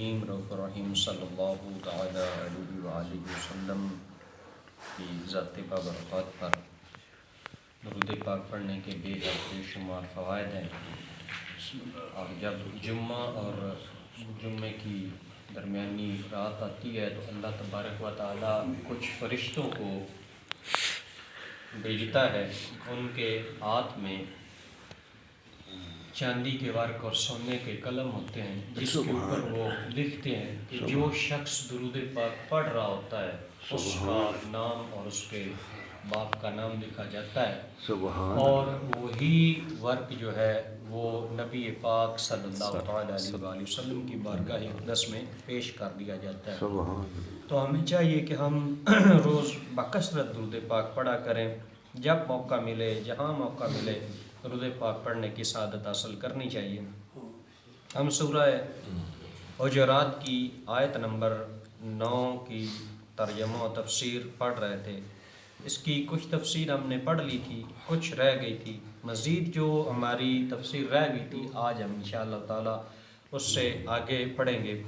کریم رؤوف الرحیم صلی اللہ تعالی علیہ وآلہ وسلم کی ذات بابرکات پر درود پاک پڑھنے کے بے حد بے شمار فوائد ہیں، اور جب جمعہ اور جمعے کی درمیانی رات آتی ہے تو اللہ تبارک و تعالیٰ کچھ فرشتوں کو بھیجتا ہے، ان کے ہاتھ میں چاندی کے ورق اور سونے کے قلم ہوتے ہیں، جس کے اوپر وہ لکھتے ہیں کہ جو شخص درود پاک پڑھ رہا ہوتا ہے اس کا نام اور اس کے باپ کا نام لکھا جاتا ہے، اور وہی ورق جو ہے وہ نبی پاک صلی اللہ تعالیٰ علیہ وآلہ وسلم کی بارگاہ اقدس میں پیش کر دیا جاتا ہے۔ تو ہمیں چاہیے کہ ہم روز بکثرت درود پاک پڑھا کریں، جب موقع ملے جہاں موقع ملے درود پاک پڑھنے کی سعادت حاصل کرنی چاہیے۔ ہم سورہ حجرات کی آیت نمبر 9 کی ترجمہ و تفسیر پڑھ رہے تھے۔ اس کی کچھ تفسیر ہم نے پڑھ لی تھی، کچھ رہ گئی تھی، مزید جو ہماری تفسیر رہ گئی تھی آج ہم انشاءاللہ تعالی اس سے آگے پڑھیں گے۔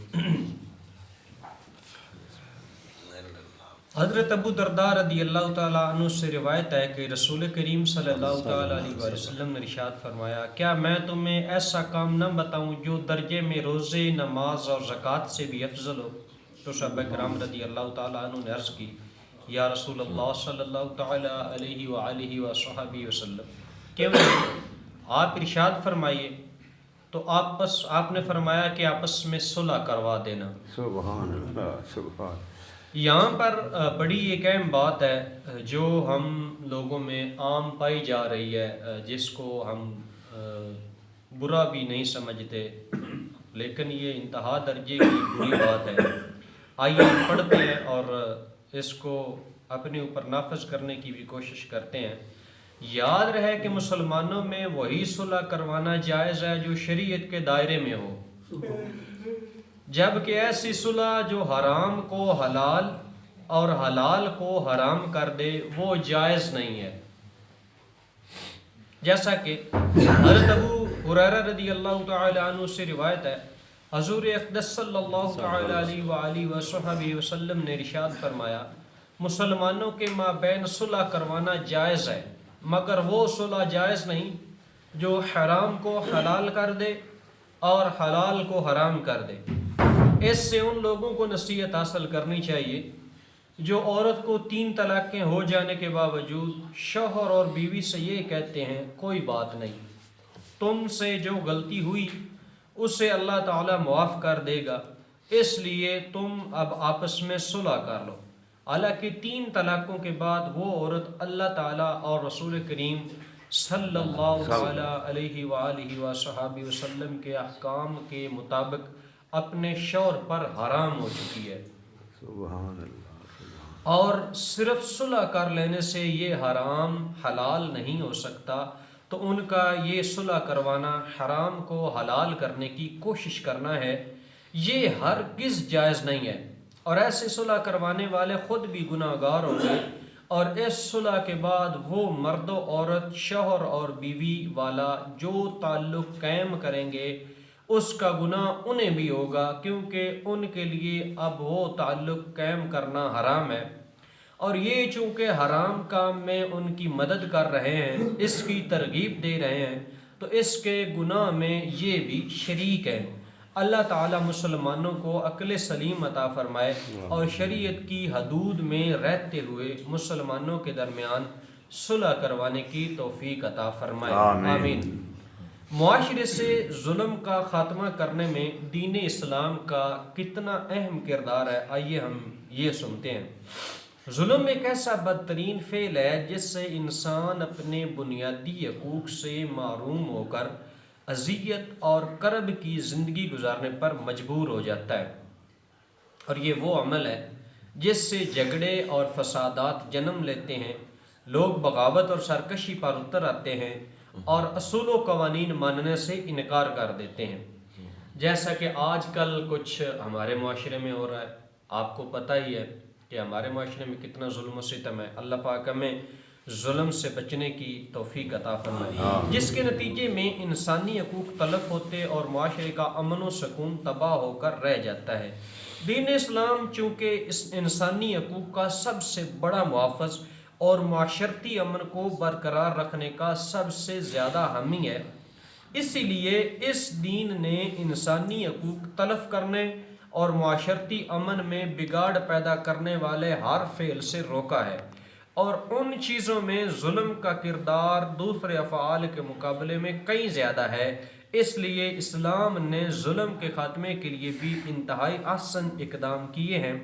حضرت ابو درداء رضی اللہ تعالیٰ عنہ سے روایت ہے کہ رسول کریم صلی اللہ تعالیٰ علیہ وسلم نے ارشاد فرمایا، کیا میں تمہیں ایسا کام نہ بتاؤں جو درجے میں روزے، نماز اور زکوٰۃ سے بھی افضل ہو؟ تو صحابہ کرام رضی اللہ تعالیٰ عنہ نے عرض کی، یا رسول اللہ صلی اللہ تعالیٰ علیہ وآلہ وصحبہ وسلم، کیوں نہیں، آپ ارشاد فرمائیے۔ تو آپ نے فرمایا کہ آپس میں صلح کروا دینا۔ سبحان اللہ، سبحان۔ یہاں پر بڑی ایک اہم بات ہے جو ہم لوگوں میں عام پائی جا رہی ہے، جس کو ہم برا بھی نہیں سمجھتے، لیکن یہ انتہا درجے کی بری بات ہے۔ آئیے ہم پڑھتے ہیں اور اس کو اپنے اوپر نافذ کرنے کی بھی کوشش کرتے ہیں۔ یاد رہے کہ مسلمانوں میں وہی صلح کروانا جائز ہے جو شریعت کے دائرے میں ہو، جبکہ ایسی صلح جو حرام کو حلال اور حلال کو حرام کر دے وہ جائز نہیں ہے۔ جیسا کہ حضرت ابو ہریرہ رضی اللہ تعالی عنہ سے روایت ہے، حضور اقدس صلی اللہ تعالی علیہ وآلہ وصحبہ وسلم نے ارشاد فرمایا، مسلمانوں کے مابین صلح کروانا جائز ہے، مگر وہ صلح جائز نہیں جو حرام کو حلال کر دے اور حلال کو حرام کر دے۔ اس سے ان لوگوں کو نصیحت حاصل کرنی چاہیے جو عورت کو 3 طلاقیں ہو جانے کے باوجود شوہر اور بیوی سے یہ کہتے ہیں، کوئی بات نہیں، تم سے جو غلطی ہوئی اسے اللہ تعالیٰ معاف کر دے گا، اس لیے تم اب آپس میں صلح کر لو۔ حالانکہ 3 طلاقوں کے بعد وہ عورت اللہ تعالیٰ اور رسول کریم صلی اللہ تعالیٰ علیہ وآلہ وصحبہ وسلم کے احکام کے مطابق اپنے شوہر پر حرام ہو چکی ہے، سبحان اللہ۔ اور صرف صلح کر لینے سے یہ حرام حلال نہیں ہو سکتا، تو ان کا یہ صلح کروانا، حرام کو حلال کرنے کی کوشش کرنا ہے، یہ ہرگز جائز نہیں ہے، اور ایسے صلح کروانے والے خود بھی گناہ گار ہوں گے، اور اس صلح کے بعد وہ مرد و عورت، شوہر اور بیوی والا جو تعلق قائم کریں گے اس کا گناہ انہیں بھی ہوگا، کیونکہ ان کے لیے اب وہ تعلق قائم کرنا حرام ہے، اور یہ چونکہ حرام کام میں ان کی مدد کر رہے ہیں، اس کی ترغیب دے رہے ہیں، تو اس کے گناہ میں یہ بھی شریک ہیں۔ اللہ تعالیٰ مسلمانوں کو عقل سلیم عطا فرمائے اور شریعت کی حدود میں رہتے ہوئے مسلمانوں کے درمیان صلح کروانے کی توفیق عطا فرمائے، آمین۔ معاشرے سے ظلم کا خاتمہ کرنے میں دین اسلام کا کتنا اہم کردار ہے، آئیے ہم یہ سنتے ہیں۔ ظلم ایک ایسا بدترین فعل ہے جس سے انسان اپنے بنیادی حقوق سے محروم ہو کر اذیت اور کرب کی زندگی گزارنے پر مجبور ہو جاتا ہے، اور یہ وہ عمل ہے جس سے جھگڑے اور فسادات جنم لیتے ہیں، لوگ بغاوت اور سرکشی پر اتر آتے ہیں اور اصول و قوانین ماننے سے انکار کر دیتے ہیں، جیسا کہ آج کل کچھ ہمارے معاشرے میں ہو رہا ہے۔ آپ کو پتہ ہی ہے کہ ہمارے معاشرے میں کتنا ظلم و ستم ہے۔ اللہ پاک ہمیں ظلم سے بچنے کی توفیق عطا فرمائے، جس کے نتیجے میں انسانی حقوق تلف ہوتے اور معاشرے کا امن و سکون تباہ ہو کر رہ جاتا ہے۔ دین اسلام چونکہ اس انسانی حقوق کا سب سے بڑا محافظ اور معاشرتی امن کو برقرار رکھنے کا سب سے زیادہ حامی ہے، اسی لیے اس دین نے انسانی حقوق تلف کرنے اور معاشرتی امن میں بگاڑ پیدا کرنے والے ہر فعل سے روکا ہے، اور ان چیزوں میں ظلم کا کردار دوسرے افعال کے مقابلے میں کئی زیادہ ہے۔ اس لیے اسلام نے ظلم کے خاتمے کے لیے بھی انتہائی احسن اقدام کیے ہیں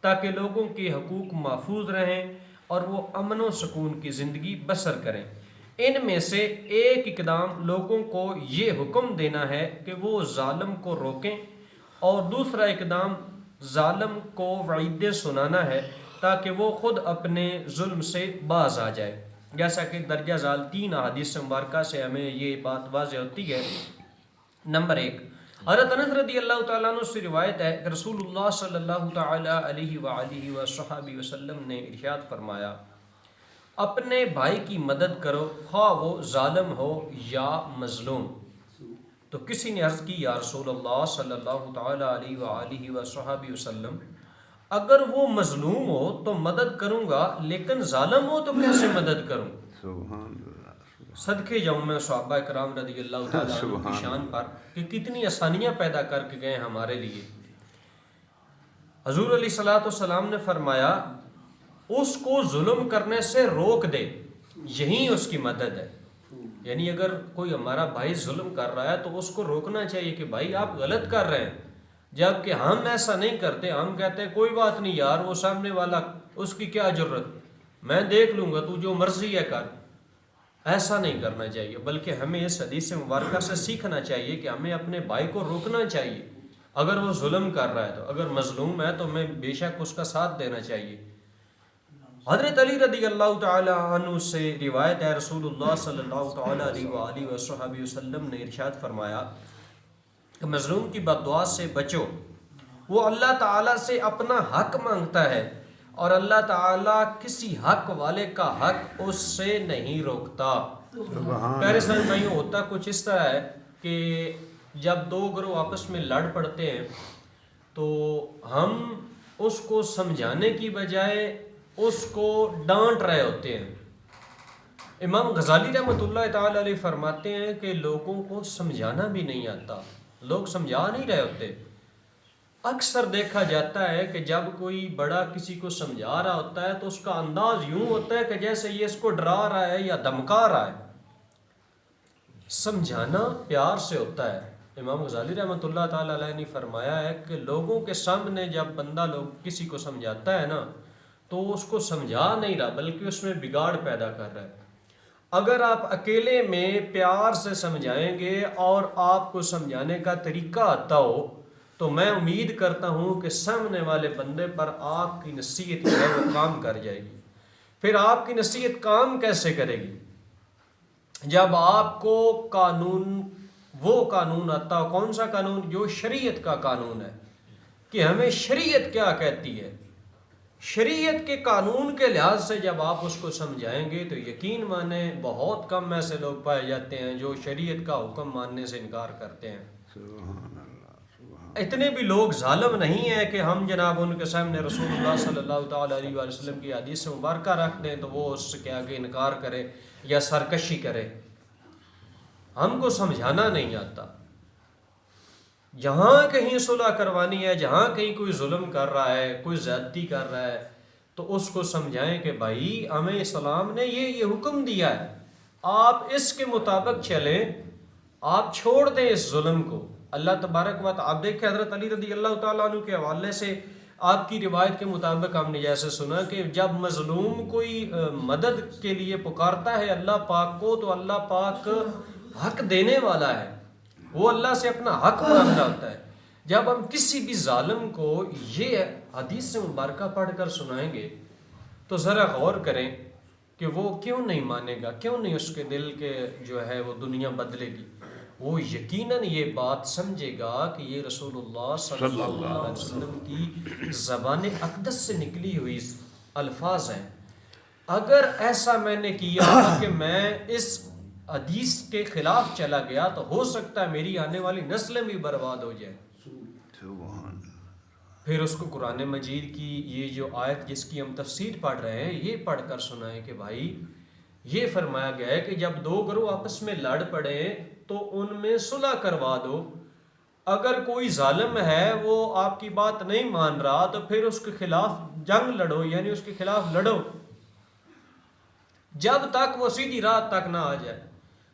تاکہ لوگوں کے حقوق محفوظ رہیں اور وہ امن و سکون کی زندگی بسر کریں۔ ان میں سے ایک اقدام لوگوں کو یہ حکم دینا ہے کہ وہ ظالم کو روکیں، اور دوسرا اقدام ظالم کو وعیدیں سنانا ہے تاکہ وہ خود اپنے ظلم سے باز آ جائے، جیسا کہ درجہ ذیل 3 احادیث مبارکہ سے ہمیں یہ بات واضح ہوتی ہے۔ نمبر 1، حضرت انس رضی اللہ تعالیٰ عنہ سے روایت ہے کہ رسول اللہ صلی اللہ تعالیٰ علیہ وآلہ وصحبہ وسلم نے ارشاد فرمایا، اپنے بھائی کی مدد کرو خواہ وہ ظالم ہو یا مظلوم۔ تو کسی نے عرض کی، یا رسول اللہ صلی اللہ تعالیٰ علیہ وآلہ وصحبہ وسلم، اگر وہ مظلوم ہو تو مدد کروں گا، لیکن ظالم ہو تو کیسے مدد کروں؟ سبحان اللہ، صدقے جاؤں میں صحابہ کرام رضی اللہ تعالیٰ عنہ کی شان پر کہ کتنی آسانیاں پیدا کر کے گئے ہمارے لیے۔ حضور علیہ الصلوۃ والسلام نے فرمایا، اس کو ظلم کرنے سے روک دے، یہی اس کی مدد ہے۔ یعنی اگر کوئی ہمارا بھائی ظلم کر رہا ہے تو اس کو روکنا چاہیے کہ بھائی آپ غلط کر رہے ہیں، جبکہ ہم ایسا نہیں کرتے۔ ہم کہتے ہیں کوئی بات نہیں یار، وہ سامنے والا، اس کی کیا ضرورت، میں دیکھ لوں گا، تو جو مرضی ہے کر۔ ایسا نہیں کرنا چاہیے، بلکہ ہمیں اس حدیث مبارکہ سے سیکھنا چاہیے کہ ہمیں اپنے بھائی کو روکنا چاہیے اگر وہ ظلم کر رہا ہے تو، اگر مظلوم ہے تو ہمیں بے شک اس کا ساتھ دینا چاہیے۔ حضرت علی رضی اللہ تعالی عنہ سے روایت ہے، رسول اللہ صلی اللہ تعالی علیہ وآلہ وصحبہ وسلم نے ارشاد فرمایا کہ مظلوم کی بد دعا سے بچو، وہ اللہ تعالیٰ سے اپنا حق مانگتا ہے اور اللہ تعالیٰ کسی حق والے کا حق اس سے نہیں روکتا۔ پیارے اسلامی بھائیوں، ہوتا کچھ اس طرح ہے کہ جب دو گروہ آپس میں لڑ پڑتے ہیں تو ہم اس کو سمجھانے کی بجائے اس کو ڈانٹ رہے ہوتے ہیں۔ امام غزالی رحمۃ اللہ تعالی علیہ فرماتے ہیں کہ لوگوں کو سمجھانا بھی نہیں آتا، لوگ سمجھا نہیں رہے ہوتے۔ اکثر دیکھا جاتا ہے کہ جب کوئی بڑا کسی کو سمجھا رہا ہوتا ہے تو اس کا انداز یوں ہوتا ہے کہ جیسے یہ اس کو ڈرا رہا ہے یا دھمکا رہا ہے۔ سمجھانا پیار سے ہوتا ہے۔ امام غزالی رحمۃ اللہ تعالی علیہ نے فرمایا ہے کہ لوگوں کے سامنے جب بندہ کسی کو سمجھاتا ہے نا تو اس کو سمجھا نہیں رہا بلکہ اس میں بگاڑ پیدا کر رہا ہے۔ اگر آپ اکیلے میں پیار سے سمجھائیں گے اور آپ کو سمجھانے کا طریقہ آتا ہو تو میں امید کرتا ہوں کہ سامنے والے بندے پر آپ کی نصیحت جو ہے وہ کام کر جائے گی۔ پھر آپ کی نصیحت کام کیسے کرے گی؟ جب آپ کو وہ قانون آتا ہو، کون سا قانون؟ جو شریعت کا قانون ہے کہ ہمیں شریعت کیا کہتی ہے۔ شریعت کے قانون کے لحاظ سے جب آپ اس کو سمجھائیں گے تو یقین مانیں بہت کم ایسے لوگ پائے جاتے ہیں جو شریعت کا حکم ماننے سے انکار کرتے ہیں۔ اتنے بھی لوگ ظالم نہیں ہیں کہ ہم جناب ان کے سامنے رسول اللہ صلی اللہ تعالی علیہ وسلم کی حدیث مبارکہ رکھ دیں تو وہ اس کے آگے انکار کرے یا سرکشی کرے۔ ہم کو سمجھانا نہیں آتا۔ جہاں کہیں صلح کروانی ہے، جہاں کہیں کوئی ظلم کر رہا ہے، کوئی زیادتی کر رہا ہے تو اس کو سمجھائیں کہ بھائی ہمیں اسلام نے یہ حکم دیا ہے، آپ اس کے مطابق چلیں، آپ چھوڑ دیں اس ظلم کو۔ اللہ تبارک و تعالیٰ، آپ دیکھیں حضرت علی رضی اللہ تعالیٰ عنہ کے حوالے سے آپ کی روایت کے مطابق ہم نے جیسے سنا کہ جب مظلوم کوئی مدد کے لیے پکارتا ہے اللہ پاک کو تو اللہ پاک حق دینے والا ہے، وہ اللہ سے اپنا حق مانگ رہا ہوتا ہے۔ جب ہم کسی بھی ظالم کو یہ حدیث مبارکہ پڑھ کر سنائیں گے تو ذرا غور کریں کہ وہ کیوں نہیں مانے گا، کیوں نہیں اس کے دل کے جو ہے وہ دنیا بدلے گی۔ وہ یقیناً یہ بات سمجھے گا کہ یہ رسول اللہ صلی اللہ علیہ وسلم کی زبان اقدس سے نکلی ہوئی الفاظ ہیں۔ اگر ایسا میں نے کیا کہ میں اس حدیث کے خلاف چلا گیا تو ہو سکتا ہے میری آنے والی نسلیں بھی برباد ہو جائیں. سبحان پھر اس کو قرآن مجید کی یہ جو آیت جس کی ہم تفسیر پڑھ رہے ہیں یہ پڑھ کر سنائیں کہ بھائی یہ فرمایا گیا ہے کہ جب دو گروہ آپس میں لڑ پڑے تو ان میں صلح کروا دو. اگر کوئی ظالم ہے وہ آپ کی بات نہیں مان رہا تو پھر اس کے خلاف جنگ لڑو، یعنی اس کے خلاف لڑو جب تک وہ سیدھی راہ تک نہ آ جائے.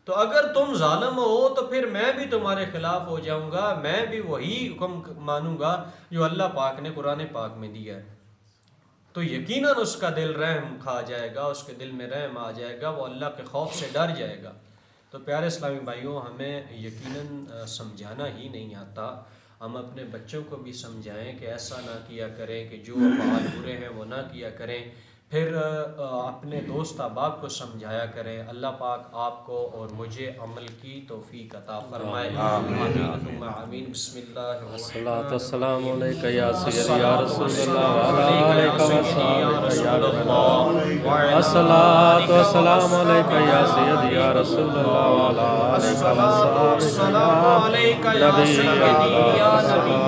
تو اگر تم ظالم ہو تو پھر میں بھی تمہارے خلاف ہو جاؤں گا، میں بھی وہی حکم مانوں گا جو اللہ پاک نے قرآن پاک میں دیا ہے. تو یقیناً اس کا دل رحم کھا جائے گا، اس کے دل میں رحم آ جائے گا، وہ اللہ کے خوف سے ڈر جائے گا. تو پیارے اسلامی بھائیوں، ہمیں یقیناً سمجھانا ہی نہیں آتا. ہم اپنے بچوں کو بھی سمجھائیں کہ ایسا نہ کیا کریں، کہ جو افعال برے ہیں وہ نہ کیا کریں. پھر اپنے دوست احباب کو سمجھایا کریں. اللہ پاک آپ کو اور مجھے عمل کی توفیق عطا فرمائے. آمین ثم آمین. بسم اللہ الصلاۃ والسلام علیک یا سیدی یا رسول اللہ وعلی آلک و صحابک یا رب. الصلاۃ والسلام علیک یا سیدی یا رسول اللہ وعلی آلک و صحابک یا نبی.